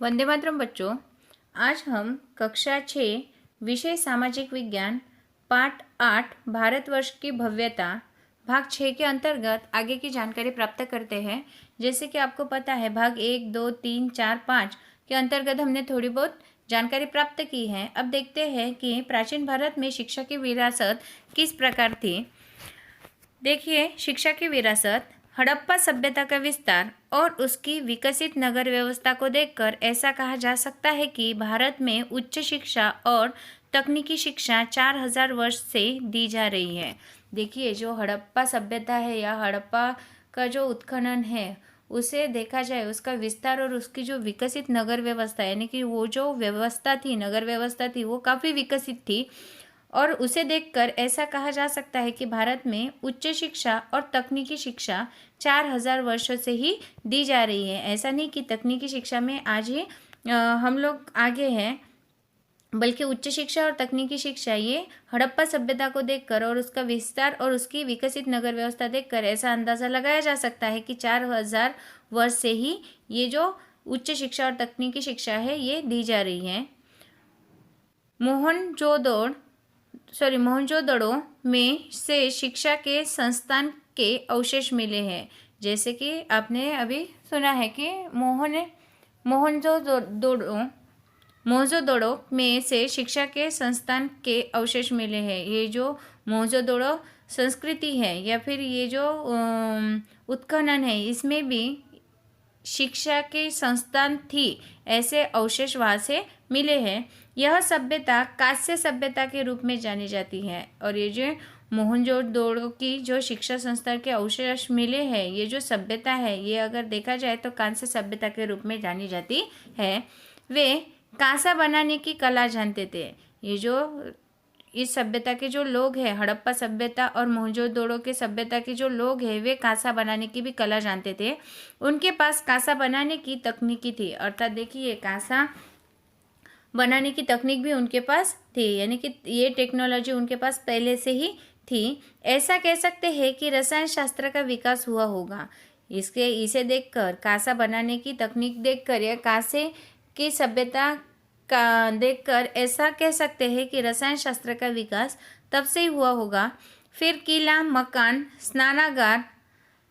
वंदे मातरम बच्चों, आज हम कक्षा 6 विषय सामाजिक विज्ञान पाठ 8 भारतवर्ष की भव्यता भाग 6 के अंतर्गत आगे की जानकारी प्राप्त करते हैं। जैसे कि आपको पता है भाग 1, 2, 3, 4, 5 के अंतर्गत हमने थोड़ी बहुत जानकारी प्राप्त की है। अब देखते हैं कि प्राचीन भारत में शिक्षा की विरासत किस प्रकार थी। देखिए, शिक्षा की विरासत हड़प्पा सभ्यता का विस्तार और उसकी विकसित नगर व्यवस्था को देखकर ऐसा कहा जा सकता है कि भारत में उच्च शिक्षा और तकनीकी शिक्षा 4000 वर्ष से दी जा रही है। देखिए, जो हड़प्पा सभ्यता है या हड़प्पा का जो उत्खनन है उसे देखा जाए, उसका विस्तार और उसकी जो विकसित नगर व्यवस्था यानी कि वो जो व्यवस्था थी, नगर व्यवस्था थी, वो काफ़ी विकसित थी और उसे देखकर ऐसा कहा जा सकता है कि भारत में उच्च शिक्षा और तकनीकी शिक्षा 4000 वर्षों से ही दी जा रही है। ऐसा नहीं कि तकनीकी शिक्षा में आज ही हम लोग आगे हैं, बल्कि उच्च शिक्षा और तकनीकी शिक्षा ये हड़प्पा सभ्यता को देखकर और उसका विस्तार और उसकी विकसित नगर व्यवस्था देखकर ऐसा अंदाज़ा लगाया जा सकता है कि 4000 वर्ष से ही ये जो उच्च शिक्षा और तकनीकी शिक्षा है ये दी जा रही है। मोहनजोदड़ो में से शिक्षा के संस्थान के अवशेष मिले हैं। जैसे कि आपने अभी सुना है कि मोहनजोदड़ो में से शिक्षा के संस्थान के अवशेष मिले हैं। ये जो मोहनजोदड़ो संस्कृति है या फिर ये जो उत्खनन है, इसमें भी शिक्षा के संस्थान थी, ऐसे अवशेष वहाँ से मिले हैं। यह सभ्यता कांस्य सभ्यता के रूप में जानी जाती है और ये जो मोहनजोदड़ो की जो शिक्षा संस्थान के अवशेष मिले हैं, ये जो सभ्यता है ये अगर देखा जाए तो कांस्य सभ्यता के रूप में जानी जाती है। वे कांसा बनाने की कला जानते थे। ये जो इस सभ्यता के जो लोग हैं, हड़प्पा सभ्यता और मोहनजोदड़ो के सभ्यता के जो लोग हैं, वे कांसा बनाने की भी कला जानते थे। उनके पास कांसा बनाने की तकनीकी थी, अर्थात देखिए कांसा बनाने की तकनीक भी उनके पास थी, यानी कि ये टेक्नोलॉजी उनके पास पहले से ही थी। ऐसा कह सकते हैं कि रसायन शास्त्र का विकास हुआ होगा। इसे देखकर, कांसा बनाने की तकनीक देखकर या कांसे की सभ्यता का देखकर ऐसा कह सकते हैं कि रसायन शास्त्र का विकास तब से ही हुआ होगा। फिर किला, मकान, स्नानागार,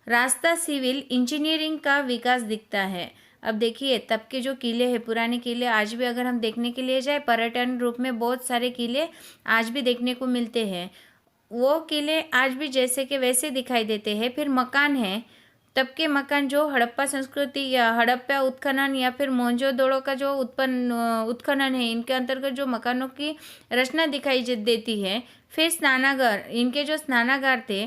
रास्ता, सिविल इंजीनियरिंग का विकास दिखता है। अब देखिए, तब के जो किले हैं, पुराने किले, आज भी अगर हम देखने के लिए जाए, पर्यटन रूप में बहुत सारे किले आज भी देखने को मिलते हैं। वो किले आज भी जैसे के वैसे दिखाई देते हैं। फिर मकान है, तब के मकान जो हड़प्पा संस्कृति या हड़प्पा उत्खनन या फिर मोहनजोदड़ो का जो उत्खनन है, इनके अंतर्गत जो मकानों की रचना दिखाई देती है। फिर स्नानागार, इनके जो स्नानागार थे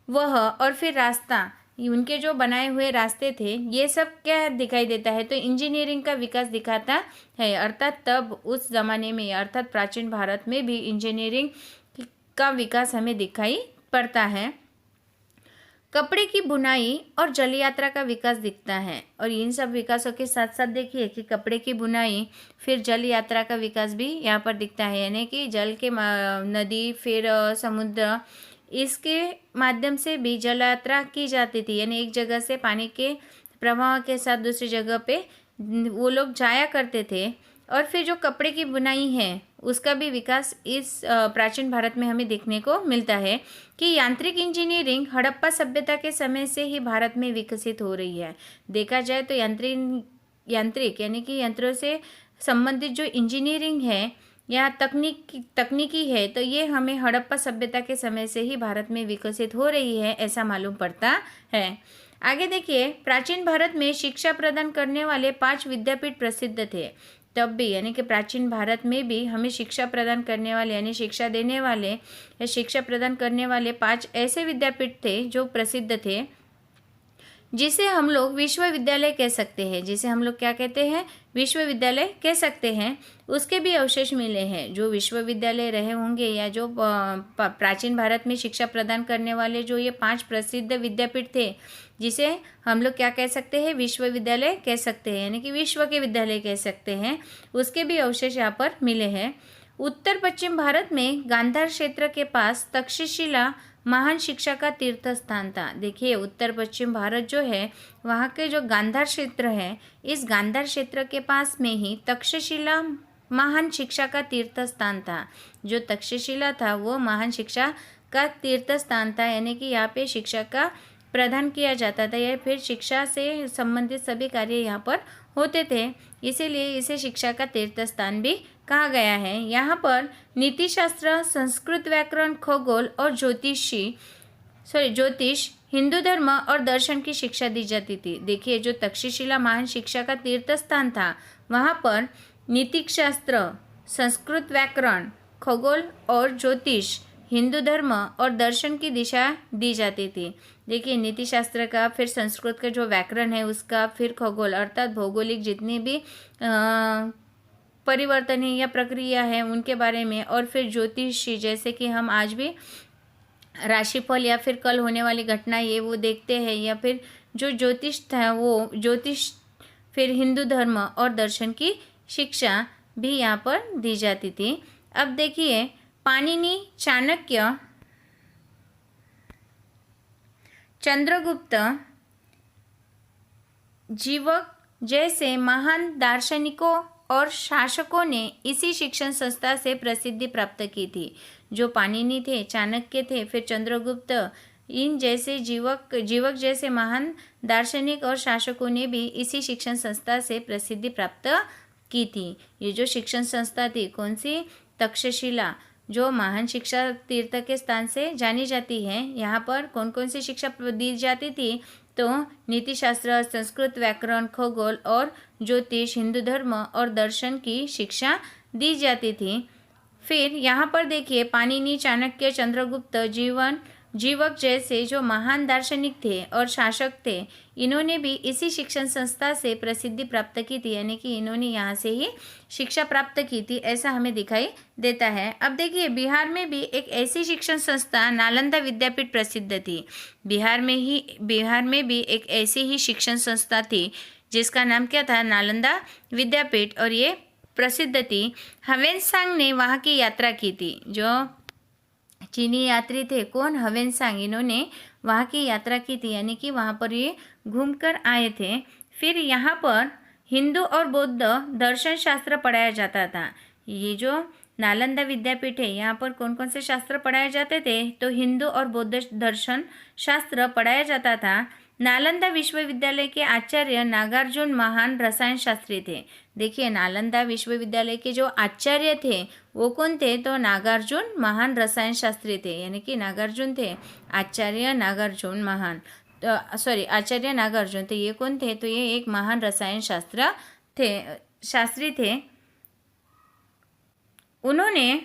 वह, और फिर रास्ता, उनके जो बनाए हुए रास्ते थे, ये सब क्या दिखाई देता है, तो इंजीनियरिंग का विकास दिखाता है। अर्थात तब उस ज़माने में, अर्थात प्राचीन भारत में भी इंजीनियरिंग का विकास हमें दिखाई पड़ता है। कपड़े की बुनाई और जल यात्रा का विकास दिखता है और इन सब विकासों के साथ साथ देखिए कि कपड़े की बुनाई फिर जल यात्रा का विकास भी यहाँ पर दिखता है, यानी कि जल के नदी फिर समुद्र, इसके माध्यम से भी जल यात्रा की जाती थी, यानी एक जगह से पानी के प्रवाह के साथ दूसरी जगह पे वो लोग जाया करते थे। और फिर जो कपड़े की बुनाई है उसका भी विकास इस प्राचीन भारत में हमें देखने को मिलता है कि यांत्रिक इंजीनियरिंग हड़प्पा सभ्यता के समय से ही भारत में विकसित हो रही है। देखा जाए तो यांत्रिक यानी कि यंत्रों से संबंधित जो इंजीनियरिंग है या तकनीकी है, तो ये हमें हड़प्पा सभ्यता के समय से ही भारत में विकसित हो रही है, ऐसा मालूम पड़ता है। आगे देखिए, प्राचीन भारत में शिक्षा प्रदान करने वाले 5 विद्यापीठ प्रसिद्ध थे। तब भी, यानी कि प्राचीन भारत में भी हमें शिक्षा प्रदान करने वाले यानी शिक्षा देने वाले या शिक्षा प्रदान करने वाले 5 ऐसे विद्यापीठ थे जो प्रसिद्ध थे, जिसे हम लोग विश्वविद्यालय कह सकते हैं। जिसे हम लोग क्या कहते हैं, विश्वविद्यालय कह सकते हैं। उसके भी अवशेष मिले हैं। जो विश्वविद्यालय रहे होंगे या जो प्राचीन भारत में शिक्षा प्रदान करने वाले जो ये 5 प्रसिद्ध विद्यापीठ थे, जिसे हम लोग क्या कह सकते हैं, विश्वविद्यालय कह सकते हैं, यानी कि विश्व के विद्यालय कह सकते हैं। उसके भी अवशेष यहाँ पर मिले हैं। उत्तर पश्चिम भारत में गांधार क्षेत्र के पास तक्षशिला महान शिक्षा का तीर्थ स्थान था। देखिए उत्तर पश्चिम भारत जो है वहाँ के जो गांधार क्षेत्र है, इस गांधार क्षेत्र के पास में ही तक्षशिला महान शिक्षा का तीर्थ स्थान था। जो तक्षशिला था वो महान शिक्षा का तीर्थ स्थान था, यानी कि यहाँ पे शिक्षा का प्रदान किया जाता था या फिर शिक्षा से संबंधित सभी कार्य यहाँ पर होते थे, इसीलिए इसे शिक्षा का तीर्थ स्थान भी कहा गया है। यहाँ पर नीतिशास्त्र, संस्कृत व्याकरण, खगोल और ज्योतिष, हिंदू धर्म और दर्शन की शिक्षा दी जाती थी। देखिए जो तक्षशिला महान शिक्षा का तीर्थ स्थान था वहाँ पर नीतिशास्त्र, संस्कृत व्याकरण, खगोल और ज्योतिष, हिंदू धर्म और दर्शन की दिशा दी जाती थी। देखिए नीति शास्त्र का, फिर संस्कृत का जो व्याकरण है उसका, फिर खगोल अर्थात भौगोलिक जितनी भी परिवर्तन है या प्रक्रिया है उनके बारे में, और फिर ज्योतिषी जैसे कि हम आज भी राशिफल या फिर कल होने वाली घटना ये वो देखते हैं, या फिर जो ज्योतिष था वो ज्योतिष, फिर हिंदू धर्म और दर्शन की शिक्षा भी यहाँ पर दी जाती थी। अब देखिए पाणिनि, चाणक्य, चंद्रगुप्त, जीवक जैसे महान दार्शनिकों और शासकों ने इसी शिक्षण संस्था से प्रसिद्धि प्राप्त की थी। जो पाणिनि थे, चाणक्य थे, फिर चंद्रगुप्त, इन जैसे जीवक जैसे महान दार्शनिक और शासकों ने भी इसी शिक्षण संस्था से प्रसिद्धि प्राप्त की थी। ये जो शिक्षण संस्था थी कौन सी? तक्षशिला, जो महान शिक्षा तीर्थ के स्थान से जानी जाती है। यहाँ पर कौन कौन सी शिक्षा दी जाती थी? तो नीतिशास्त्र, संस्कृत व्याकरण, खगोल और ज्योतिष, हिंदू धर्म और दर्शन की शिक्षा दी जाती थी। फिर यहाँ पर देखिए पाणिनि, चाणक्य, चंद्रगुप्त, जीवक जैसे जो महान दार्शनिक थे और शासक थे, इन्होंने भी इसी शिक्षण संस्था से प्रसिद्धि प्राप्त की थी, यानी कि इन्होंने यहाँ से ही शिक्षा प्राप्त की थी, ऐसा हमें दिखाई देता है। अब देखिए बिहार में भी एक ऐसी शिक्षण संस्था नालंदा विद्यापीठ प्रसिद्ध थी। बिहार में भी एक ऐसी ही शिक्षण संस्था थी जिसका नाम क्या था? नालंदा विद्यापीठ, और ये प्रसिद्ध थी। ह्वेनसांग ने वहाँ की यात्रा की थी। जो चीनी यात्री थे, कौन? ह्वेनसांग, इन्होंने वहाँ की यात्रा की थी, यानी कि वहाँ पर ये घूमकर आए थे। फिर यहाँ पर हिंदू और बौद्ध दर्शन शास्त्र पढ़ाया जाता था। ये जो नालंदा विद्यापीठ है यहाँ पर कौन कौन से शास्त्र पढ़ाए जाते थे? तो हिंदू और बौद्ध दर्शन शास्त्र पढ़ाया जाता था। नालंदा विश्वविद्यालय के आचार्य नागार्जुन महान रसायन शास्त्री थे। देखिए नालंदा विश्वविद्यालय के जो आचार्य थे वो कौन थे? तो नागार्जुन महान रसायन शास्त्री थे, यानी कि नागार्जुन थे, आचार्य नागार्जुन महान, आचार्य नागार्जुन, तो ये कौन थे? तो ये एक महान रसायन शास्त्री थे। उन्होंने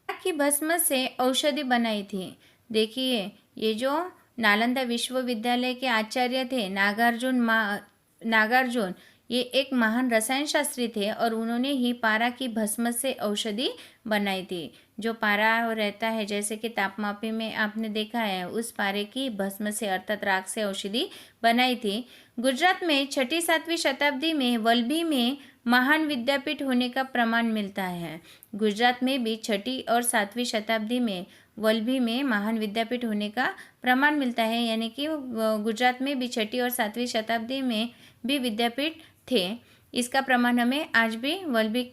की भस्म से औषधि बनाई थी। देखिए ये जो नालंदा विश्वविद्यालय के आचार्य थे नागार्जुन, ये एक महान रसायन शास्त्री थे और उन्होंने ही पारा की भस्म से औषधि बनाई थी। जो पारा रहता है जैसे कि तापमापी में आपने देखा है, उस पारे की भस्म से अर्थात राख से औषधि बनाई थी। गुजरात में 6ठी-7वीं शताब्दी में वल्लभी में महान विद्यापीठ होने का प्रमाण मिलता है। गुजरात में भी 6ठी और 7वीं शताब्दी में वल्लभी में महान विद्यापीठ होने का प्रमाण मिलता है, यानी कि गुजरात में भी 6ठी और 7वीं शताब्दी में भी विद्यापीठ थे। इसका प्रमाण हमें आज भी वल्लभी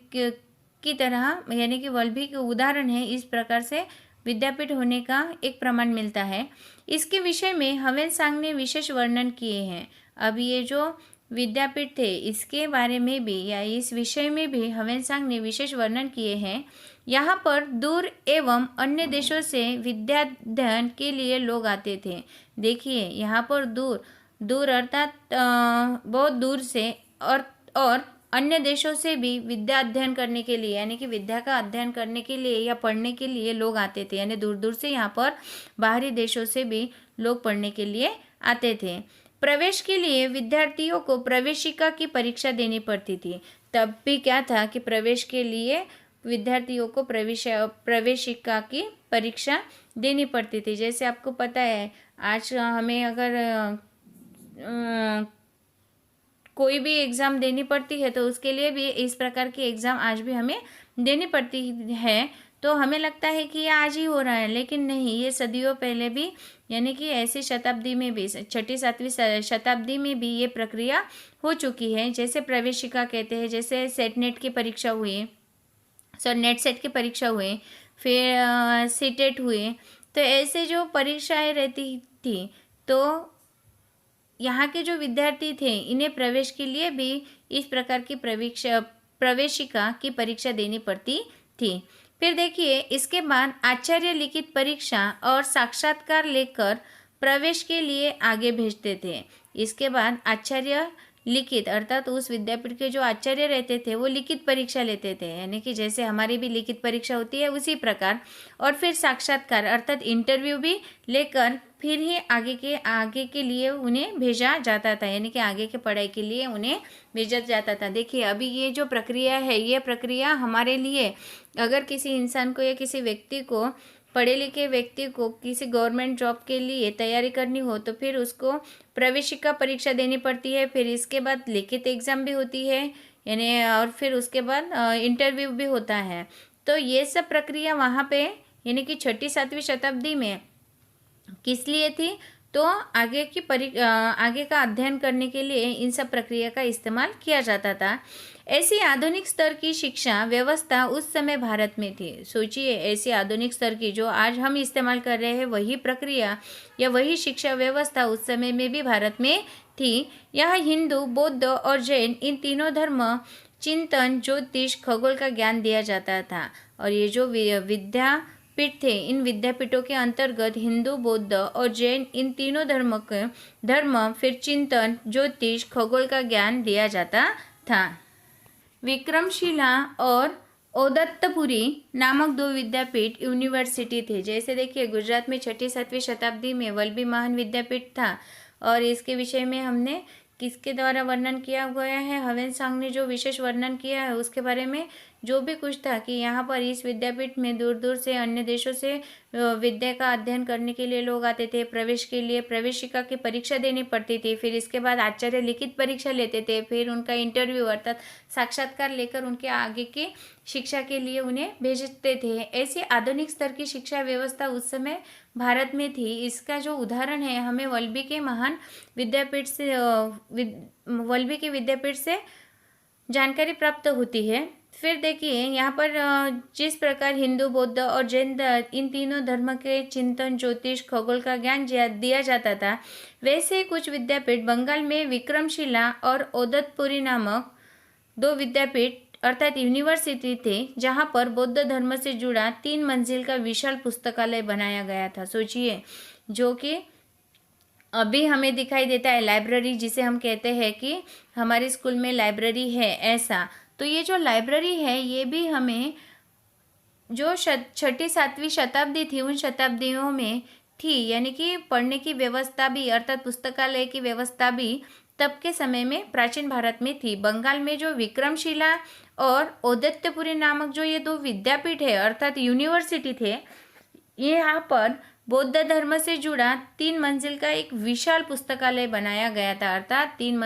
की तरह, यानी कि वल्लभी के उदाहरण है, इस प्रकार से विद्यापीठ होने का एक प्रमाण मिलता है। इसके विषय में ह्वेनसांग ने विशेष वर्णन किए हैं। अब ये जो विद्यापीठ थे इसके बारे में भी या इस विषय में भी ह्वेनसांग ने विशेष वर्णन किए हैं। यहाँ पर दूर एवं अन्य देशों से विद्याध्ययन के लिए लोग आते थे। देखिए यहाँ पर दूर अर्थात बहुत दूर से और अन्य देशों से भी विद्या अध्ययन करने के लिए, यानी कि विद्या का अध्ययन करने के लिए या पढ़ने के लिए लोग आते थे। यानी दूर दूर से यहाँ पर बाहरी देशों से भी लोग पढ़ने के लिए आते थे। प्रवेश के लिए विद्यार्थियों को प्रवेशिका की परीक्षा देनी पड़ती थी। तब भी क्या था कि प्रवेश के लिए विद्यार्थियों को प्रवेशिका की परीक्षा देनी पड़ती थी। जैसे आपको पता है आज हमें अगर कोई भी एग्ज़ाम देनी पड़ती है तो उसके लिए भी इस प्रकार की एग्ज़ाम आज भी हमें देनी पड़ती है। तो हमें लगता है कि ये आज ही हो रहा है, लेकिन नहीं, ये सदियों पहले भी, यानी कि ऐसी शताब्दी में भी, छठी सातवीं शताब्दी में भी ये प्रक्रिया हो चुकी है। जैसे प्रवेशिका कहते हैं, जैसे सेट नेट की परीक्षा हुई, नेट सेट की परीक्षा हुए, फिर सीटेट हुए, तो ऐसे जो परीक्षाएं रहती थी, तो यहाँ के जो विद्यार्थी थे इन्हें प्रवेश के लिए भी इस प्रकार की प्रवेशिका की परीक्षा देनी पड़ती थी। फिर देखिए, इसके बाद आचार्य लिखित परीक्षा और साक्षात्कार लेकर प्रवेश के लिए आगे भेजते थे। इसके बाद आचार्य लिखित, अर्थात उस विद्यापीठ के जो आचार्य रहते थे वो लिखित परीक्षा लेते थे, यानी कि जैसे हमारी भी लिखित परीक्षा होती है उसी प्रकार, और फिर साक्षात्कार अर्थात इंटरव्यू भी लेकर फिर ही आगे के लिए उन्हें भेजा जाता था, यानी कि आगे के पढ़ाई के लिए उन्हें भेजा जाता था। देखिए, अभी ये जो प्रक्रिया है, ये प्रक्रिया हमारे लिए, अगर किसी इंसान को या किसी व्यक्ति को, पढ़े लिखे व्यक्ति को किसी गवर्नमेंट जॉब के लिए तैयारी करनी हो तो फिर उसको प्रवेशिका परीक्षा देनी पड़ती है, फिर इसके बाद लिखित एग्ज़ाम भी होती है, यानी और फिर उसके बाद इंटरव्यू भी होता है। तो ये सब प्रक्रिया वहाँ पे, यानी कि छठी सातवीं शताब्दी में किस लिए थी, तो आगे का अध्ययन करने के लिए इन सब प्रक्रिया का इस्तेमाल किया जाता था। ऐसी आधुनिक स्तर की शिक्षा व्यवस्था उस समय भारत में थी। सोचिए, ऐसी आधुनिक स्तर की जो आज हम इस्तेमाल कर रहे हैं, वही प्रक्रिया या वही शिक्षा व्यवस्था उस समय में भी भारत में थी। यह हिंदू, बौद्ध और जैन इन तीनों धर्म, चिंतन, ज्योतिष, खगोल का ज्ञान दिया जाता था। और ये जो विद्यापीठ थे, इन विद्यापीठों के अंतर्गत हिंदू, बौद्ध और जैन इन तीनों धर्म फिर चिंतन, ज्योतिष, खगोल का ज्ञान दिया जाता था। विक्रमशिला और ओदत्तपुरी नामक दो विद्यापीठ यूनिवर्सिटी थे। जैसे देखिए, गुजरात में छठी सातवीं शताब्दी में वल्लभी महान विद्यापीठ था, और इसके विषय में हमने किसके द्वारा वर्णन किया गया है, हवेन सांग ने जो विशेष वर्णन किया है उसके बारे में जो भी कुछ था कि यहाँ पर इस विद्यापीठ में दूर दूर से, अन्य देशों से विद्या का अध्ययन करने के लिए लोग आते थे। प्रवेश के लिए प्रवेशिका की परीक्षा देनी पड़ती थी, फिर इसके बाद आचार्य लिखित परीक्षा लेते थे, फिर उनका इंटरव्यू अर्थात साक्षात्कार लेकर उनके आगे की शिक्षा के लिए उन्हें भेजते थे। ऐसी आधुनिक स्तर की शिक्षा व्यवस्था उस समय भारत में थी। इसका जो उदाहरण है, हमें वल्लभी के महान विद्यापीठ से वल्लभी के विद्यापीठ से जानकारी प्राप्त होती है। फिर देखिए, यहाँ पर जिस प्रकार हिंदू, बौद्ध और जैन इन तीनों धर्म के चिंतन, ज्योतिष, खगोल का ज्ञान दिया जाता था, वैसे कुछ विद्यापीठ बंगाल में विक्रमशिला और ओदतपुरी नामक दो विद्यापीठ अर्थात यूनिवर्सिटी थे, जहाँ पर बौद्ध धर्म से जुड़ा 3 मंजिल का विशाल पुस्तकालय बनाया गया था। सोचिए, जो कि अभी हमें दिखाई देता है लाइब्रेरी, जिसे हम कहते हैं कि हमारे स्कूल में लाइब्रेरी है, ऐसा। तो ये जो लाइब्रेरी है, ये भी हमें जो छठी सातवीं शताब्दी थी उन शताब्दियों में थी, यानी कि पढ़ने की व्यवस्था भी अर्थात पुस्तकालय की व्यवस्था भी तब के समय में प्राचीन भारत में थी। बंगाल में जो विक्रमशिला और ओदत्तपुरी नामक जो ये दो विद्यापीठ है अर्थात यूनिवर्सिटी थे, ये यहाँ पर बौद्ध धर्म से जुड़ा 3 मंजिल का एक विशाल पुस्तकालय बनाया गया था, अर्थात 3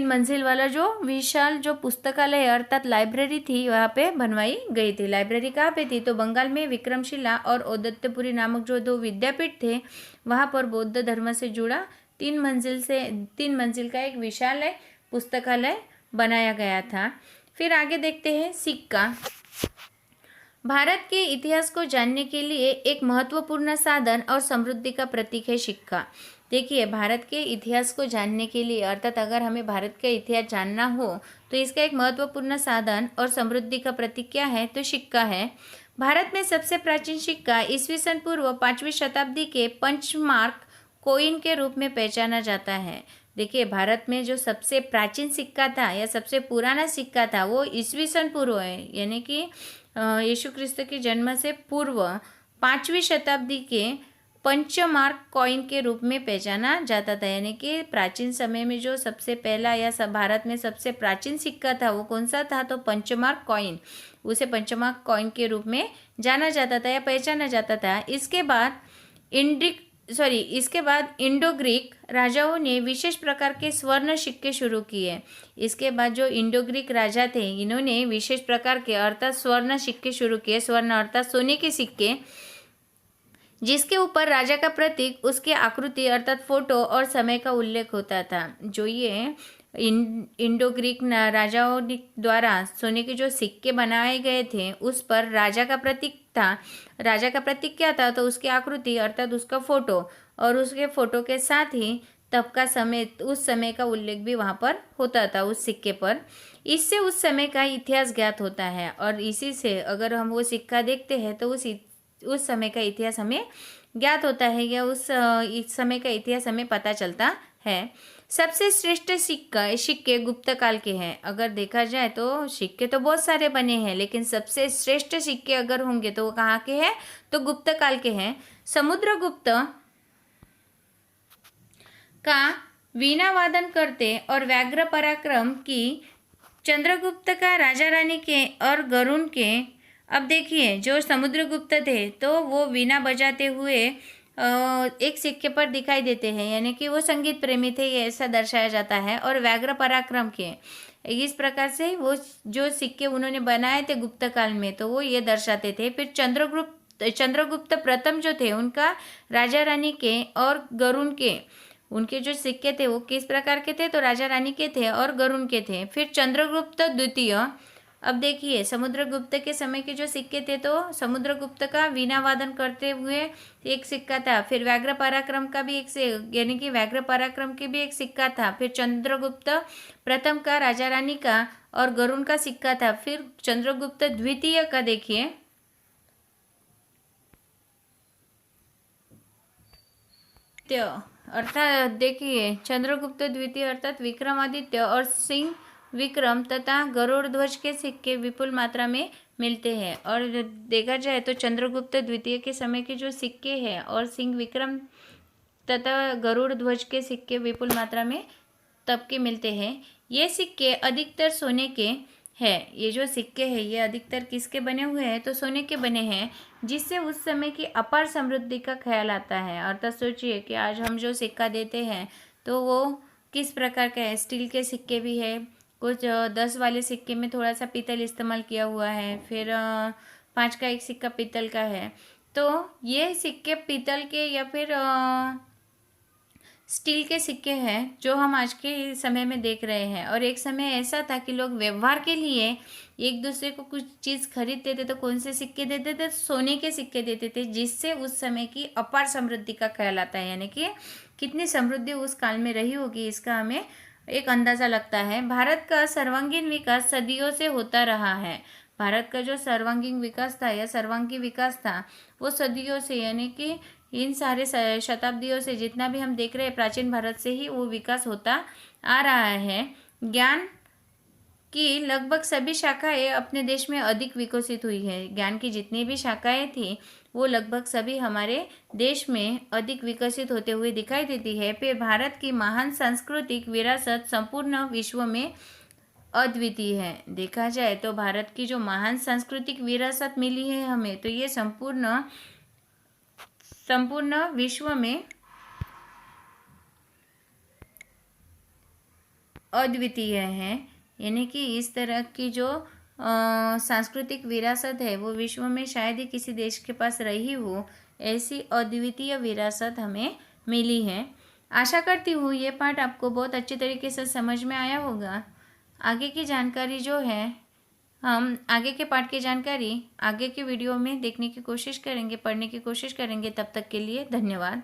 मंजिल वाला जो विशाल जो पुस्तकालय अर्थात लाइब्रेरी थी वहाँ पे बनवाई गई थी। लाइब्रेरी कहाँ पे थी, तो बंगाल में विक्रमशिला और ओदत्तपुरी नामक जो 2 विद्यापीठ थे, वहाँ पर बौद्ध धर्म से जुड़ा 3 मंजिल का एक विशाल पुस्तकालय बनाया गया था। फिर आगे देखते हैं सिक्का। भारत के इतिहास को जानने के लिए एक महत्वपूर्ण साधन और समृद्धि का प्रतीक है सिक्का। देखिए, भारत के इतिहास को जानने के लिए अर्थात अगर हमें भारत का इतिहास जानना हो तो इसका एक महत्वपूर्ण साधन और समृद्धि का प्रतीक क्या है, तो सिक्का है। भारत में सबसे प्राचीन सिक्का ईस्वीसन पूर्व 5वीं शताब्दी के पंचमार्क कॉइन के रूप में पहचाना जाता है। देखिए, भारत में जो सबसे प्राचीन सिक्का था या सबसे पुराना सिक्का था वो ईस्वीसन पूर्व है, यानी कि यीशु क्रिस्त के जन्म से पूर्व 5वीं शताब्दी के पंचमार्क कॉइन के रूप में पहचाना जाता था। यानी कि प्राचीन समय में जो सबसे पहला या भारत में सबसे प्राचीन सिक्का था वो कौन सा था, तो पंचमार्क कॉइन, उसे पंचमार्क कॉइन के रूप में जाना जाता था या पहचाना जाता था। इसके बाद इंडिक सॉरी इसके बाद इंडो ग्रीक राजाओं ने विशेष प्रकार के स्वर्ण सिक्के शुरू किए। इसके बाद जो इंडो ग्रीक राजा थे इन्होंने विशेष प्रकार के अर्थात स्वर्ण सिक्के शुरू किए। स्वर्ण अर्थात सोने के सिक्के, जिसके ऊपर राजा का प्रतीक, उसकी आकृति अर्थात फोटो और समय का उल्लेख होता था। जो ये इंडो ग्रीक राजाओं द्वारा सोने के जो सिक्के बनाए गए थे उस पर राजा का प्रतीक था। राजा का प्रतीक क्या था? तो उसकी आकृति अर्थात उसका फोटो, और उसके फोटो के साथ ही तब का समय, उस समय का उल्लेख भी वहाँ पर होता था उस सिक्के पर। इससे उस समय का इतिहास ज्ञात होता है, और इसी से अगर हम वो सिक्का देखते हैं तो उस समय का इतिहास हमें ज्ञात होता है, या उस समय का इतिहास हमें पता चलता है। सबसे श्रेष्ठ सिक्के गुप्त काल के हैं। अगर देखा जाए तो सिक्के तो बहुत सारे बने हैं, लेकिन सबसे श्रेष्ठ सिक्के अगर होंगे तो वो कहाँ के हैं? तो गुप्त काल के हैं। समुद्रगुप्त का वीणा वादन करते और व्याघ्र पराक्रम की चंद्रगुप्त का राजा रानी के और गरुण के। अब देखिए जो समुद्रगुप्त थे तो वो वीणा बजाते हुए एक सिक्के पर दिखाई देते हैं, यानी कि वो संगीत प्रेमी थे, ये ऐसा दर्शाया जाता है। और व्याघ्र पराक्रम के, इस प्रकार से वो जो सिक्के उन्होंने बनाए थे गुप्त काल में तो वो ये दर्शाते थे। फिर चंद्रगुप्त प्रथम जो थे उनका राजा रानी के और गरुण के, उनके जो सिक्के थे वो किस प्रकार के थे? तो राजा रानी के थे और गरुण के थे। फिर चंद्रगुप्त द्वितीय। अब देखिए समुद्रगुप्त के समय के जो सिक्के थे तो समुद्रगुप्त का वीणा वादन करते हुए एक सिक्का था। फिर व्याघ्र पराक्रम का भी यानी कि व्याघ्र पराक्रम के भी एक सिक्का था। फिर चंद्रगुप्त प्रथम का राजा रानी का और गरुण का सिक्का था। फिर चंद्रगुप्त द्वितीय का देखिए, अर्थात देखिए चंद्रगुप्त द्वितीय अर्थात विक्रमादित्य और सिंह विक्रम तथा गरुड़ ध्वज के सिक्के विपुल मात्रा में मिलते हैं। और देखा जाए तो चंद्रगुप्त द्वितीय के समय के जो सिक्के हैं और सिंह विक्रम तथा गरुड़ ध्वज के सिक्के विपुल मात्रा में तब के मिलते हैं। ये सिक्के अधिकतर सोने के हैं। ये जो सिक्के हैं ये अधिकतर किसके बने हुए हैं? तो सोने के बने हैं, जिससे उस समय की अपार समृद्धि का ख्याल आता है। अर्थात सोचिए कि आज हम जो सिक्का देते हैं तो वो किस प्रकार का है। स्टील के सिक्के भी है, कुछ 10 वाले सिक्के में थोड़ा सा पीतल इस्तेमाल किया हुआ है, फिर 5 का एक सिक्का पीतल का है। तो ये सिक्के पीतल के या फिर स्टील के सिक्के हैं जो हम आज के समय में देख रहे हैं। और एक समय ऐसा था कि लोग व्यवहार के लिए एक दूसरे को कुछ चीज़ खरीदते थे तो कौन से सिक्के देते थे? सोने के सिक्के देते थे, जिससे उस समय की अपार समृद्धि का ख्याल आता है, यानी कि कितनी समृद्धि उस काल में रही होगी इसका हमें एक अंदाज़ा लगता है। भारत का सर्वांगीण विकास सदियों से होता रहा है। भारत का जो सर्वांगीण विकास था या सर्वांगी विकास था वो सदियों से, यानी कि इन सारे शताब्दियों से जितना भी हम देख रहे हैं प्राचीन भारत से ही वो विकास होता आ रहा है। ज्ञान की लगभग सभी शाखाएं अपने देश में अधिक विकसित हुई है। ज्ञान की जितनी भी शाखाएं थी वो लगभग सभी हमारे देश में अधिक विकसित होते हुए दिखाई देती है। फिर भारत की महान सांस्कृतिक विरासत संपूर्ण विश्व में अद्वितीय है। देखा जाए तो भारत की जो महान सांस्कृतिक विरासत मिली है हमें, तो ये संपूर्ण विश्व में अद्वितीय है। यानी कि इस तरह की जो सांस्कृतिक विरासत है वो विश्व में शायद ही किसी देश के पास रही हो, ऐसी अद्वितीय विरासत हमें मिली है। आशा करती हूँ ये पाठ आपको बहुत अच्छी तरीके से समझ में आया होगा। आगे की जानकारी जो है हम आगे के पाठ की जानकारी आगे के वीडियो में देखने की कोशिश करेंगे, पढ़ने की कोशिश करेंगे। तब तक के लिए धन्यवाद।